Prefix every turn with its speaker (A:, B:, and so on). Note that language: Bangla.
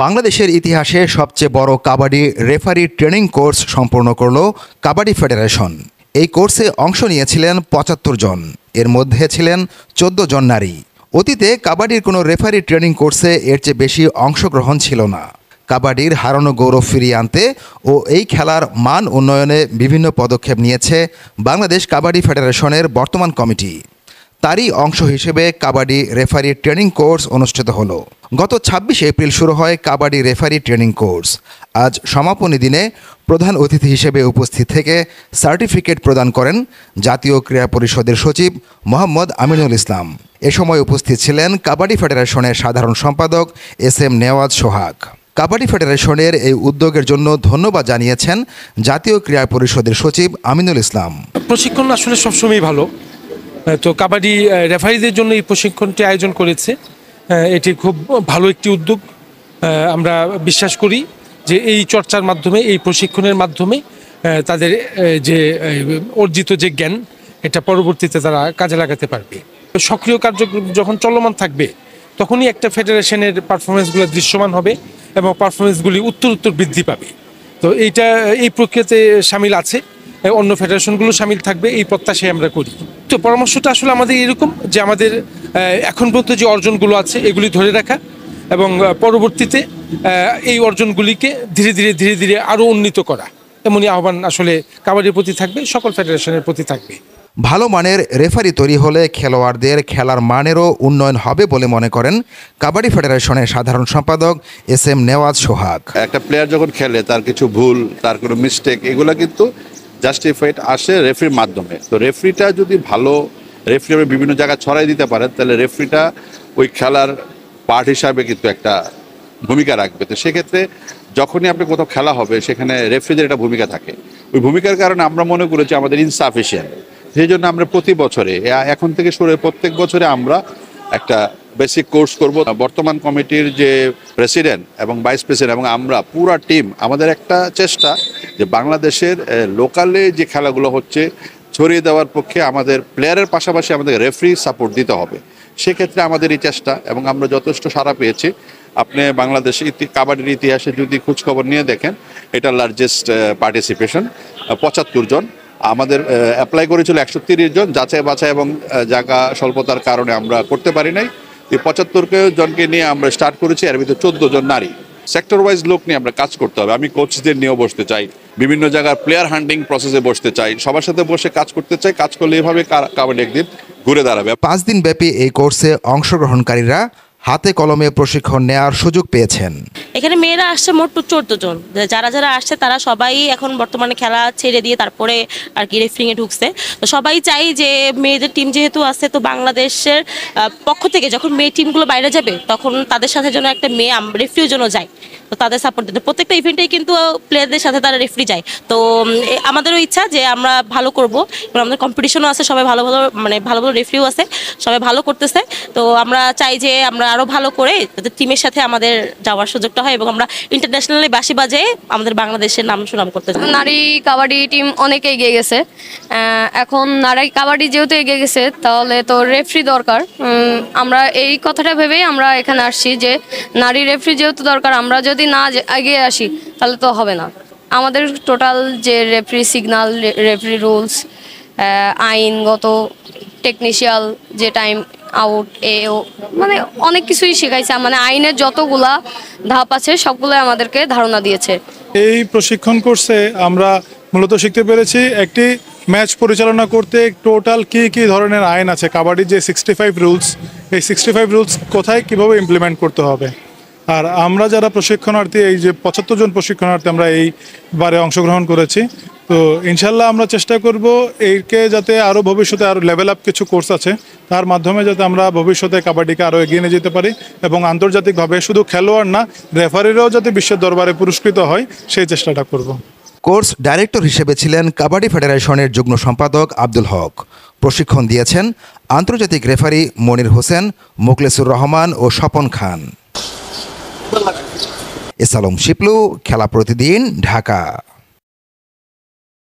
A: বাংলাদেশের ইতিহাসে সবচেয়ে বড় কাবাডি রেফারি ট্রেনিং কোর্স সম্পন্ন করল কাবাডি ফেডারেশন। এই কোর্সে অংশ নিয়েছিলেন ৭৫ জন, এর মধ্যে ছিলেন ১৪ জন নারী। অতীতে কাবাডির কোনো রেফারি ট্রেনিং কোর্সে এর চেয়ে বেশি অংশগ্রহণ ছিল না। কাবাডির হারানো গৌরব ফিরিয়ে আনতে ও এই খেলার মান উন্নয়নে বিভিন্ন পদক্ষেপ নিয়েছে বাংলাদেশ কাবাডি ফেডারেশনের বর্তমান কমিটি। তারই অংশ হিসেবে কাবাডি রেফারি ট্রেনিং কোর্স অনুষ্ঠিত হলো। গত ২৬ এপ্রিল শুরু হয় কাবাডি রেফারি ট্রেনিং কোর্স। আজ সমাপনী দিনে প্রধান অতিথি হিসেবে উপস্থিত থেকে সার্টিফিকেট প্রদান করেন জাতীয় ক্রীড়া পরিষদের সচিব মোহাম্মদ আমিনুল ইসলাম। এ সময় উপস্থিত ছিলেন কাবাডি ফেডারেশনের সাধারণ সম্পাদক এস.এম. নেওয়াজ সোহাগ। কাবাডি ফেডারেশনের এই উদ্যোগের জন্য ধন্যবাদ জানিয়েছেন জাতীয় ক্রীড়া পরিষদের সচিব আমিনুল ইসলাম।
B: প্রশিক্ষণ আসলে সবসময় ভালো, তো কাবাডি রেফারিদের জন্য এই প্রশিক্ষণটি আয়োজন করেছে, এটি খুব ভালো একটি উদ্যোগ। আমরা বিশ্বাস করি যে এই চর্চার মাধ্যমে, এই প্রশিক্ষণের মাধ্যমে তাদের যে অর্জিত যে জ্ঞান, এটা পরবর্তীতে তারা কাজে লাগাতে পারবে। সক্রিয় কার্যক্রম যখন চলমান থাকবে তখনই একটা ফেডারেশনের পারফরমেন্সগুলো দৃশ্যমান হবে এবং পারফরমেন্সগুলি উত্তর বৃদ্ধি পাবে। তো এই প্রক্রিয়াতে সামিল আছে, অন্য ফেডারেশনগুলো সামিল থাকবে, এই প্রত্যাশাই আমরা করি। তো পরামর্শটা আসলে আমাদের এরকম যে আমাদের এখন পর্যন্ত যে অর্জনগুলো আছে এগুলি ধরে রাখা এবং পরবর্তীতে এই অর্জনগুলিকে ধীরে ধীরে আরও উন্নীত করা, এমনই আহ্বান আসলে কাবাডির প্রতি থাকবে, সকল ফেডারেশনের প্রতি থাকবে।
A: ভালো মানের রেফারি তৈরি হলে খেলোয়াড়দের খেলার মানেরও উন্নয়ন হবে বলে মনে করেন কাবাডি ফেডারেশনের সাধারণ সম্পাদক এস.এম. নেওয়াজ সোহাগ।
C: একটা প্লেয়ার যখন খেলে তার কিছু ভুল, তার কোনো মিস্টেক, এগুলো কিন্তু জাস্টিফাইড আসে রেফারির মাধ্যমে। তো রেফারিটা যদি ভালো রেফারি বিভিন্ন জায়গায় ছড়াই দিতে পারেন, তাহলে রেফারিটা ওই খেলার পার্ট হিসাবে কিন্তু একটা ভূমিকা রাখবে। তো সেক্ষেত্রে যখনই আপনি কোথাও খেলা হবে সেখানে রেফারিদের একটা ভূমিকা থাকে। ওই ভূমিকার কারণে আমরা মনে করেছি আমাদের ইনসাফিসিয়েন্ট, সেই জন্য আমরা প্রতি বছরে, এখন থেকে শুরু প্রত্যেক বছরে আমরা একটা বেসিক কোর্স করব। বর্তমান কমিটির যে প্রেসিডেন্ট এবং ভাইস প্রেসিডেন্ট এবং আমরা পুরা টিম, আমাদের একটা চেষ্টা যে বাংলাদেশের লোকালে যে খেলাগুলো হচ্ছে ছড়িয়ে দেওয়ার পক্ষে আমাদের প্লেয়ারের পাশাপাশি আমাদের রেফারি সাপোর্ট দিতে হবে। সেক্ষেত্রে আমাদের এই চেষ্টা, এবং আমরা যথেষ্ট সাড়া পেয়েছি। আপনি বাংলাদেশে কাবাডির ইতিহাসে যদি খোঁজখবর নিয়ে দেখেন, এটা লার্জেস্ট পার্টিসিপেশন, ৭৫ জন। আমাদের অ্যাপ্লাই করেছিল ১৩০ জন, যাচাই বাছাই এবং জায়গা স্বল্পতার কারণে আমরা করতে পারি নাই। এই ৭৫ জনকে নিয়ে আমরা স্টার্ট করেছি, এর ভিতরে ১৪ জন নারী। সেক্টর ওয়াইজ লোক নিয়ে আমরা কাজ করতে হবে। আমি কোচদের নিয়েও বসতে চাই, বিভিন্ন জায়গার প্লেয়ার হান্টিং প্রসেসে বসতে চাই, সবার সাথে বসে কাজ করতে চাই। কাজ করলে এভাবে কাবাডি একদিন ঘুরে দাঁড়াবে।
A: ৫ দিন ব্যাপী এই কোর্সে অংশগ্রহণকারীরা হাতে কলমে প্রশিক্ষণ নেওয়ার সুযোগ পেয়েছেন।
D: এখানে মেয়েরা আসছে মোট ১৪ জন। যারা আসছে তারা সবাই এখন বর্তমানে খেলা ছেড়ে দিয়ে তারপরে আর কি রেফারিংয়ে ঢুকছে। তো সবাই চাই যে মেয়েদের টিম যেহেতু আছে, তো বাংলাদেশের পক্ষ থেকে যখন মেয়ে টিমগুলো বাইরে যাবে তখন তাদের সাথে যেন একটা মেয়ে রেফারির জন্য যায়, তো তাদের সাপোর্ট দিতে। প্রত্যেকটা ইভেন্টেই কিন্তু প্লেয়ারদের সাথে তারা রেফারি যায়। তো আমাদেরও ইচ্ছা যে আমরা ভালো করব, এবং আমাদের কম্পিটিশনও আছে, সবাই ভালো রেফারিও আছে, সবাই ভালো করতেছে। তো আমরা চাই যে আমরা আরও ভালো করে টিমের সাথে আমাদের যাওয়ার সুযোগটা হয় এবং আমরা ইন্টারন্যাশনালি বাঁশি বাজিয়ে আমাদের বাংলাদেশের নাম সুনাম করতে চাই।
E: নারী কাবাডি টিম অনেক এগিয়ে গেছে। এখন নারী কাবাডি যেহেতু এগিয়ে গেছে, তাহলে তো রেফারি দরকার। আমরা এই কথাটা ভেবেই আমরা এখানে আসছি যে নারী রেফারি যেহেতু দরকার, আমরা যদি না এগিয়ে আসি তাহলে তো হবে না। আমাদের টোটাল যে রেফারি সিগন্যাল, রেফারি রুলস, আইনগত, টেকনিশিয়াল যে টাইম আউট, মানে অনেক কিছুই শেখাইছে। মানে আইনের যতগুলা ধাপ আছে সবগুলোই আমাদেরকে ধারণা দিয়েছে।
F: এই প্রশিক্ষণ কোর্সে আমরা মূলত শিখতে পেরেছি একটি ম্যাচ পরিচালনা করতে টোটাল কি ধরনের আইন আছে, কাবাডির যে 65 রুলস, এই 65 রুলস কোথায় কিভাবে ইমপ্লিমেন্ট করতে হবে। আর আমরা যারা প্রশিক্ষণার্থী, এই যে ৭৫ জন প্রশিক্ষণার্থী আমরা এইবারে অংশগ্রহণ করেছি, তো ইনশাল্লাহ আমরা চেষ্টা করব এইকে যাতে আরও ভবিষ্যতে আরও লেভেল আপ কিছু কোর্স আছে, তার মাধ্যমে যাতে আমরা ভবিষ্যতে কাবাডিকে আরও এগিয়ে নিয়ে যেতে পারি এবং আন্তর্জাতিকভাবে শুধু খেলোয়াড় না, রেফারিরাও যাতে বিশ্বের দরবারে পুরস্কৃত হয় সেই চেষ্টাটা করব।
A: কোর্স ডাইরেক্টর হিসেবে ছিলেন কাবাডি ফেডারেশনের যুগ্ম সম্পাদক আব্দুল হক। প্রশিক্ষণ দিয়েছেন আন্তর্জাতিক রেফারি মনির হোসেন, মোখলেসুর রহমান ও স্বপন খান। এস আলম শিপলু, খেলা প্রতিদিন, ঢাকা।